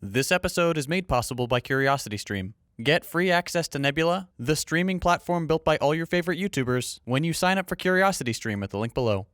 This episode is made possible by CuriosityStream. Get free access to Nebula, the streaming platform built by all your favorite YouTubers, when you sign up for CuriosityStream at the link below.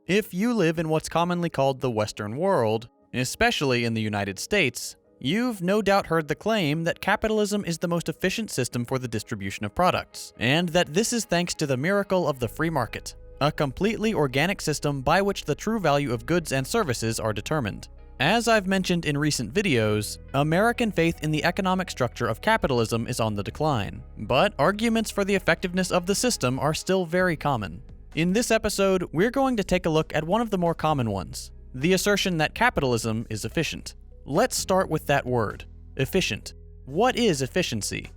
If you live in what's commonly called the Western world, especially in the United States, you've no doubt heard the claim that capitalism is the most efficient system for the distribution of products, and that this is thanks to the miracle of the free market, a completely organic system by which the true value of goods and services are determined. As I've mentioned in recent videos, American faith in the economic structure of capitalism is on the decline, but arguments for the effectiveness of the system are still very common. In this episode, we're going to take a look at one of the more common ones, the assertion that capitalism is efficient. Let's start with that word, efficient. What is efficiency?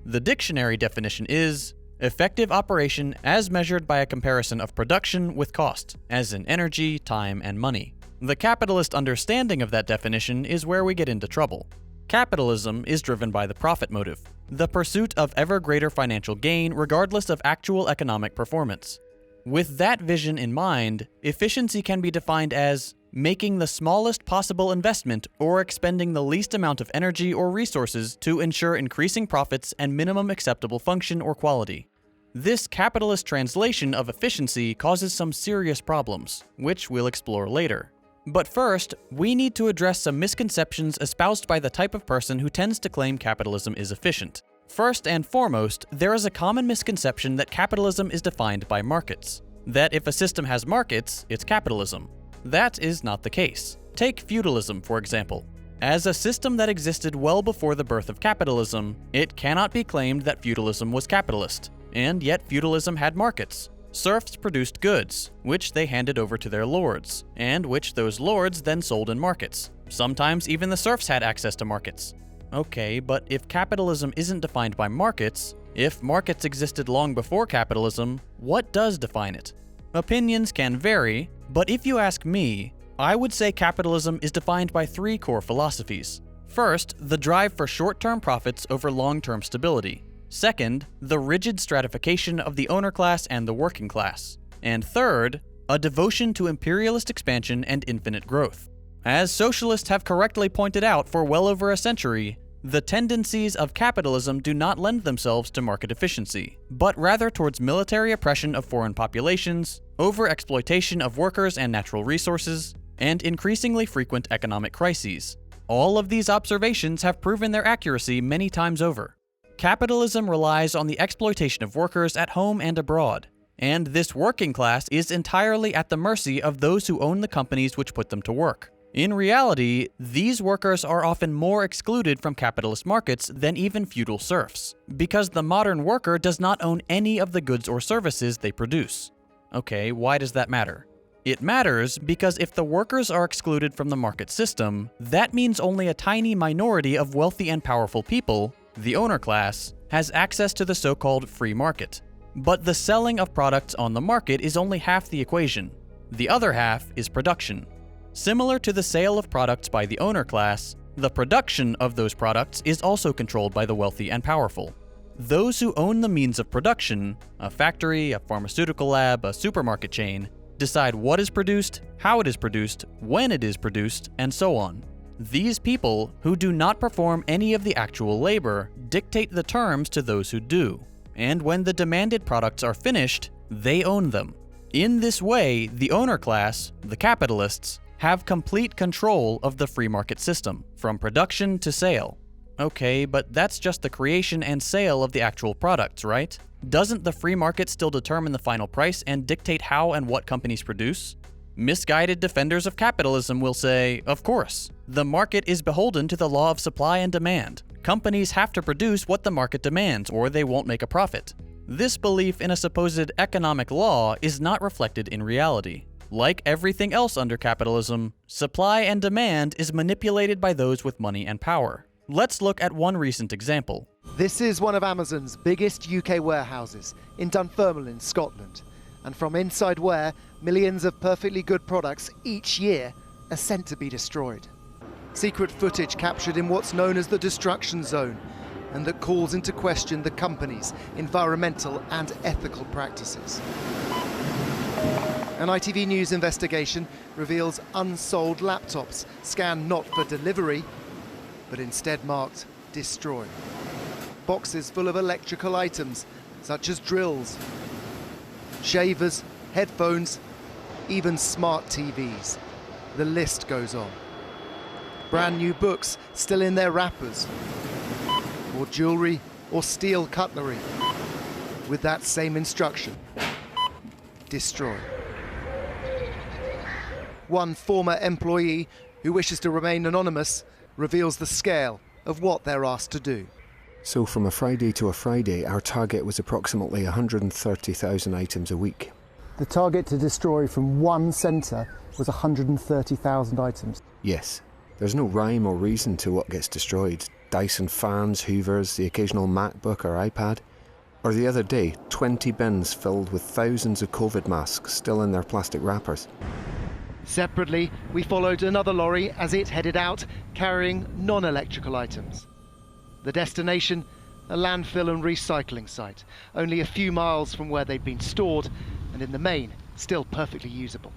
The dictionary definition is effective operation as measured by a comparison of production with cost, as in energy, time, and money. The capitalist understanding of that definition is where we get into trouble. Capitalism is driven by the profit motive, the pursuit of ever greater financial gain regardless of actual economic performance. With that vision in mind, efficiency can be defined as making the smallest possible investment or expending the least amount of energy or resources to ensure increasing profits and minimum acceptable function or quality. This capitalist translation of efficiency causes some serious problems, which we'll explore later. But first, we need to address some misconceptions espoused by the type of person who tends to claim capitalism is efficient. First and foremost, there is a common misconception that capitalism is defined by markets. That if a system has markets, it's capitalism. That is not the case. Take feudalism, for example. As a system that existed well before the birth of capitalism, it cannot be claimed that feudalism was capitalist. And yet feudalism had markets. Serfs produced goods, which they handed over to their lords, and which those lords then sold in markets. Sometimes even the serfs had access to markets. Okay, but if capitalism isn't defined by markets, if markets existed long before capitalism, what does define it? Opinions can vary, but if you ask me, I would say capitalism is defined by three core philosophies. First, the drive for short-term profits over long-term stability. Second, the rigid stratification of the owner class and the working class. And third, a devotion to imperialist expansion and infinite growth. As socialists have correctly pointed out for well over a century, the tendencies of capitalism do not lend themselves to market efficiency, but rather towards military oppression of foreign populations, overexploitation of workers and natural resources, and increasingly frequent economic crises. All of these observations have proven their accuracy many times over. Capitalism relies on the exploitation of workers at home and abroad, and this working class is entirely at the mercy of those who own the companies which put them to work. In reality, these workers are often more excluded from capitalist markets than even feudal serfs, because the modern worker does not own any of the goods or services they produce. Okay, why does that matter? It matters because if the workers are excluded from the market system, that means only a tiny minority of wealthy and powerful people, the owner class, has access to the so-called free market. But the selling of products on the market is only half the equation. The other half is production. Similar to the sale of products by the owner class, the production of those products is also controlled by the wealthy and powerful. Those who own the means of production, a factory, a pharmaceutical lab, a supermarket chain, decide what is produced, how it is produced, when it is produced, and so on. These people, who do not perform any of the actual labor, dictate the terms to those who do. And when the demanded products are finished, they own them. In this way, the owner class, the capitalists, have complete control of the free market system, from production to sale. Okay, but that's just the creation and sale of the actual products, right? Doesn't the free market still determine the final price and dictate how and what companies produce? Misguided defenders of capitalism will say, of course, the market is beholden to the law of supply and demand. Companies have to produce what the market demands, or they won't make a profit. This belief in a supposed economic law is not reflected in reality. Like everything else under capitalism, supply and demand is manipulated by those with money and power. Let's look at one recent example. This is one of Amazon's biggest UK warehouses in Dunfermline, Scotland. And from inside where millions of perfectly good products each year are sent to be destroyed. Secret footage captured in what's known as the destruction zone, and that calls into question the company's environmental and ethical practices. An ITV News investigation reveals unsold laptops scanned not for delivery, but instead marked destroy. Boxes full of electrical items such as drills, shavers, headphones, even smart TVs. The list goes on. Brand new books still in their wrappers, or jewellery or steel cutlery with that same instruction: destroy. One former employee who wishes to remain anonymous reveals the scale of what they're asked to do. So from a Friday to a Friday, our target was approximately 130,000 items a week. The target to destroy from one centre was 130,000 items. Yes, there's no rhyme or reason to what gets destroyed. Dyson fans, Hoovers, the occasional MacBook or iPad. Or the other day, 20 bins filled with thousands of COVID masks still in their plastic wrappers. Separately, we followed another lorry as it headed out, carrying non-electrical items. The destination, a landfill and recycling site, only a few miles from where they'd been stored, and in the main, still perfectly usable.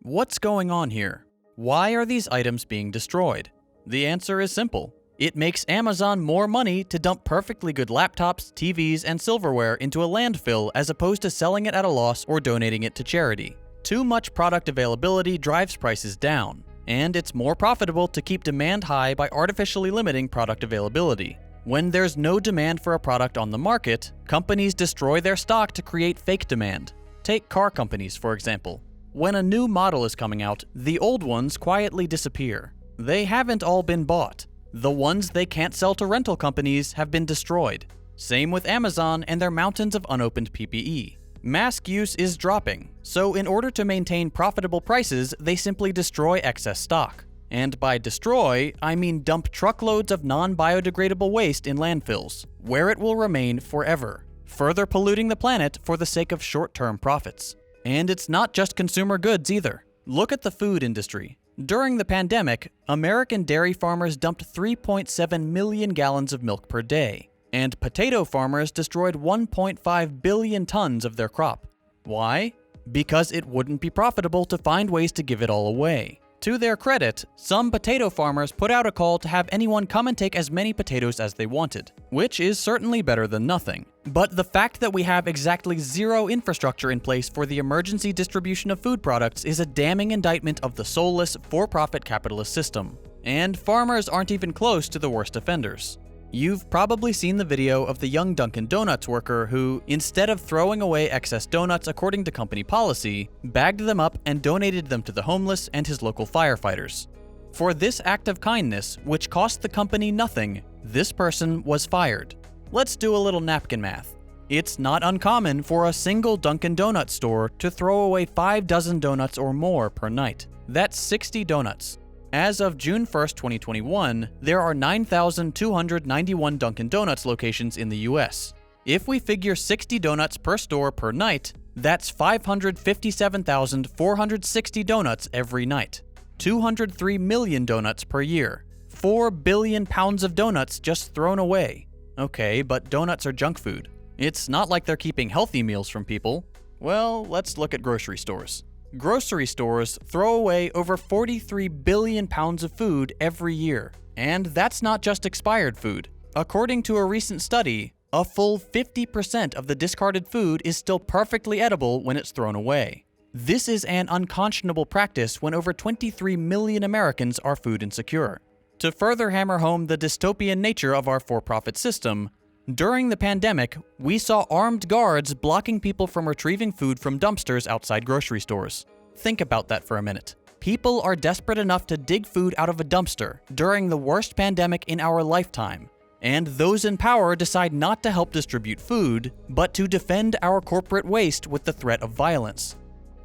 What's going on here? Why are these items being destroyed? The answer is simple. It makes Amazon more money to dump perfectly good laptops, TVs, and silverware into a landfill as opposed to selling it at a loss or donating it to charity. Too much product availability drives prices down, and it's more profitable to keep demand high by artificially limiting product availability. When there's no demand for a product on the market, companies destroy their stock to create fake demand. Take car companies, for example. When a new model is coming out, the old ones quietly disappear. They haven't all been bought. The ones they can't sell to rental companies have been destroyed. Same with Amazon and their mountains of unopened PPE. Mask use is dropping, so in order to maintain profitable prices, they simply destroy excess stock. And by destroy, I mean dump truckloads of non-biodegradable waste in landfills, where it will remain forever, further polluting the planet for the sake of short-term profits. And it's not just consumer goods either. Look at the food industry. During the pandemic, American dairy farmers dumped 3.7 million gallons of milk per day, and potato farmers destroyed 1.5 billion tons of their crop. Why? Because it wouldn't be profitable to find ways to give it all away. To their credit, some potato farmers put out a call to have anyone come and take as many potatoes as they wanted, which is certainly better than nothing. But the fact that we have exactly zero infrastructure in place for the emergency distribution of food products is a damning indictment of the soulless, for-profit capitalist system. And farmers aren't even close to the worst offenders. You've probably seen the video of the young Dunkin' Donuts worker who, instead of throwing away excess donuts according to company policy, bagged them up and donated them to the homeless and his local firefighters. For this act of kindness, which cost the company nothing, this person was fired. Let's do a little napkin math. It's not uncommon for a single Dunkin' Donuts store to throw away 5 dozen donuts or more per night. That's 60 donuts. As of June 1st, 2021, there are 9,291 Dunkin' Donuts locations in the US. If we figure 60 donuts per store per night, that's 557,460 donuts every night. 203 million donuts per year. 4 billion pounds of donuts just thrown away. Okay, but donuts are junk food. It's not like they're keeping healthy meals from people. Well, let's look at grocery stores. Grocery stores throw away over 43 billion pounds of food every year. And that's not just expired food. According to a recent study, a full 50% of the discarded food is still perfectly edible when it's thrown away. This is an unconscionable practice when over 23 million Americans are food insecure. To further hammer home the dystopian nature of our for-profit system, during the pandemic, we saw armed guards blocking people from retrieving food from dumpsters outside grocery stores. Think about that for a minute. People are desperate enough to dig food out of a dumpster during the worst pandemic in our lifetime, and those in power decide not to help distribute food, but to defend our corporate waste with the threat of violence.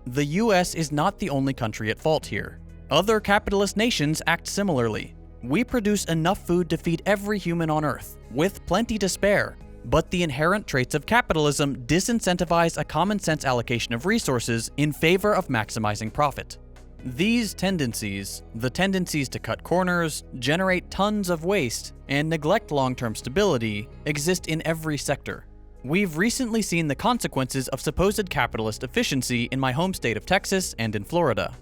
The US is not the only country at fault here. Other capitalist nations act similarly. We produce enough food to feed every human on Earth, with plenty to spare, but the inherent traits of capitalism disincentivize a common-sense allocation of resources in favor of maximizing profit. These tendencies, the tendencies to cut corners, generate tons of waste, and neglect long-term stability, exist in every sector. We've recently seen the consequences of supposed capitalist efficiency in my home state of Texas and in Florida.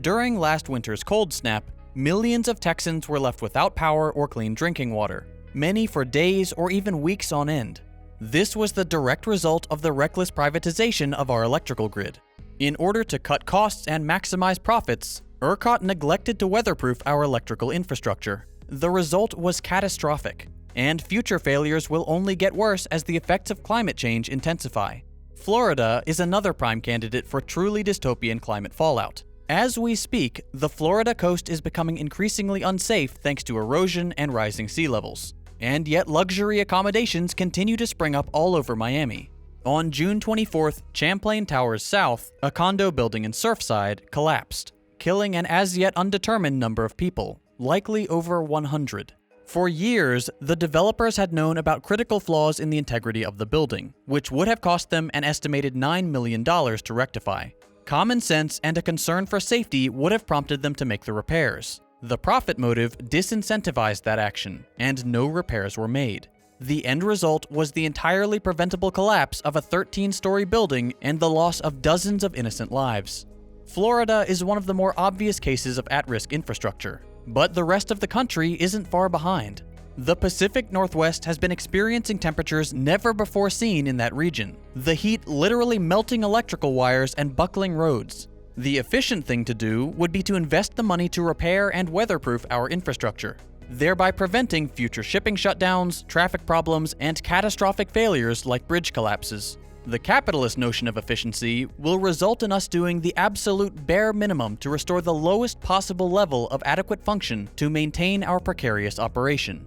During last winter's cold snap, millions of Texans were left without power or clean drinking water, many for days or even weeks on end. This was the direct result of the reckless privatization of our electrical grid. In order to cut costs and maximize profits, ERCOT neglected to weatherproof our electrical infrastructure. The result was catastrophic, and future failures will only get worse as the effects of climate change intensify. Florida is another prime candidate for truly dystopian climate fallout. As we speak, the Florida coast is becoming increasingly unsafe thanks to erosion and rising sea levels. And yet luxury accommodations continue to spring up all over Miami. On June 24th, Champlain Towers South, a condo building in Surfside, collapsed, killing an as yet undetermined number of people, likely over 100. For years, the developers had known about critical flaws in the integrity of the building, which would have cost them an estimated $9 million to rectify. Common sense and a concern for safety would have prompted them to make the repairs. The profit motive disincentivized that action, and no repairs were made. The end result was the entirely preventable collapse of a 13-story building and the loss of dozens of innocent lives. Florida is one of the more obvious cases of at-risk infrastructure, but the rest of the country isn't far behind. The Pacific Northwest has been experiencing temperatures never before seen in that region, the heat literally melting electrical wires and buckling roads. The efficient thing to do would be to invest the money to repair and weatherproof our infrastructure, thereby preventing future shipping shutdowns, traffic problems, and catastrophic failures like bridge collapses. The capitalist notion of efficiency will result in us doing the absolute bare minimum to restore the lowest possible level of adequate function to maintain our precarious operation.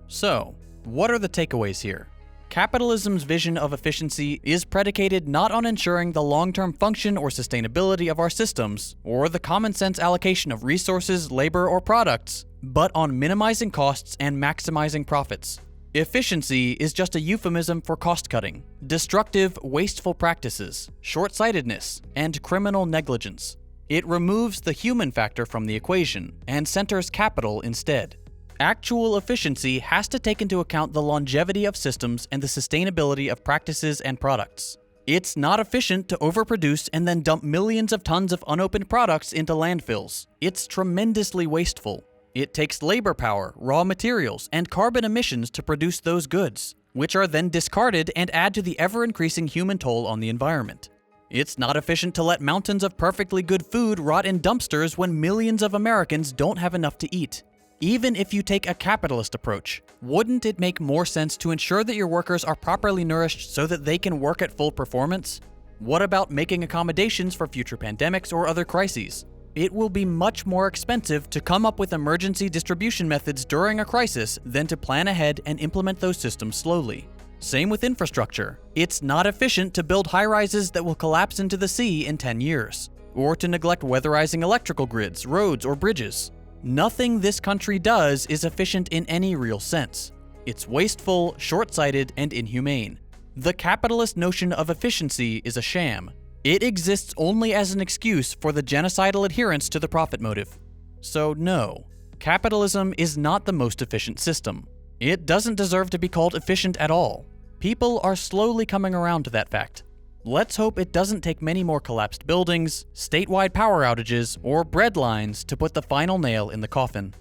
So, what are the takeaways here? Capitalism's vision of efficiency is predicated not on ensuring the long-term function or sustainability of our systems, or the common-sense allocation of resources, labor, or products, but on minimizing costs and maximizing profits. Efficiency is just a euphemism for cost-cutting, destructive, wasteful practices, short-sightedness, and criminal negligence. It removes the human factor from the equation and centers capital instead. Actual efficiency has to take into account the longevity of systems and the sustainability of practices and products. It's not efficient to overproduce and then dump millions of tons of unopened products into landfills. It's tremendously wasteful. It takes labor power, raw materials, and carbon emissions to produce those goods, which are then discarded and add to the ever-increasing human toll on the environment. It's not efficient to let mountains of perfectly good food rot in dumpsters when millions of Americans don't have enough to eat. Even if you take a capitalist approach, wouldn't it make more sense to ensure that your workers are properly nourished so that they can work at full performance? What about making accommodations for future pandemics or other crises? It will be much more expensive to come up with emergency distribution methods during a crisis than to plan ahead and implement those systems slowly. Same with infrastructure. It's not efficient to build high-rises that will collapse into the sea in 10 years, or to neglect weatherizing electrical grids, roads, or bridges. Nothing this country does is efficient in any real sense. It's wasteful, short-sighted, and inhumane. The capitalist notion of efficiency is a sham. It exists only as an excuse for the genocidal adherence to the profit motive. So no, capitalism is not the most efficient system. It doesn't deserve to be called efficient at all. People are slowly coming around to that fact. Let's hope it doesn't take many more collapsed buildings, statewide power outages, or bread lines to put the final nail in the coffin.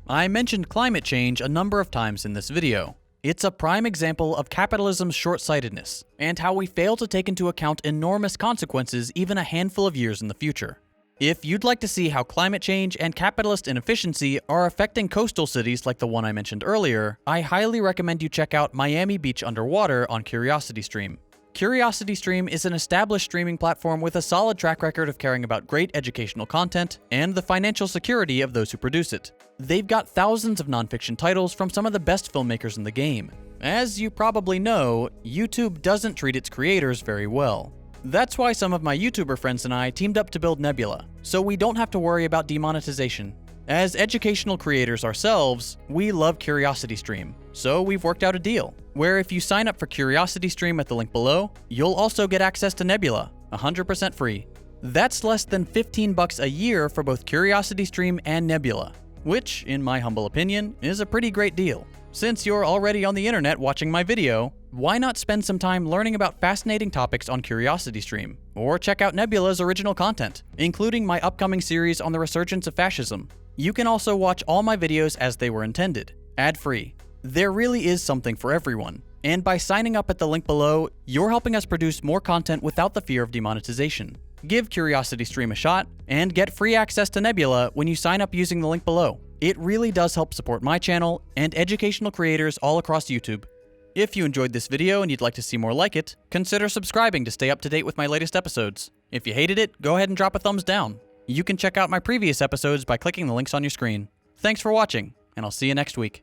I mentioned climate change a number of times in this video. It's a prime example of capitalism's short-sightedness, and how we fail to take into account enormous consequences even a handful of years in the future. If you'd like to see how climate change and capitalist inefficiency are affecting coastal cities like the one I mentioned earlier, I highly recommend you check out Miami Beach Underwater on CuriosityStream. CuriosityStream is an established streaming platform with a solid track record of caring about great educational content and the financial security of those who produce it. They've got thousands of nonfiction titles from some of the best filmmakers in the game. As you probably know, YouTube doesn't treat its creators very well. That's why some of my YouTuber friends and I teamed up to build Nebula, so we don't have to worry about demonetization. As educational creators ourselves, we love CuriosityStream, so we've worked out a deal, where if you sign up for CuriosityStream at the link below, you'll also get access to Nebula, 100% free. That's less than $15 a year for both CuriosityStream and Nebula, which, in my humble opinion, is a pretty great deal. Since you're already on the internet watching my video, Why not spend some time learning about fascinating topics on CuriosityStream? Or check out Nebula's original content, including my upcoming series on the resurgence of fascism. You can also watch all my videos as they were intended, ad-free. There really is something for everyone. And by signing up at the link below, you're helping us produce more content without the fear of demonetization. Give CuriosityStream a shot, and get free access to Nebula when you sign up using the link below. It really does help support my channel and educational creators all across YouTube. If you enjoyed this video and you'd like to see more like it, consider subscribing to stay up to date with my latest episodes. If you hated it, go ahead and drop a thumbs down. You can check out my previous episodes by clicking the links on your screen. Thanks for watching, and I'll see you next week.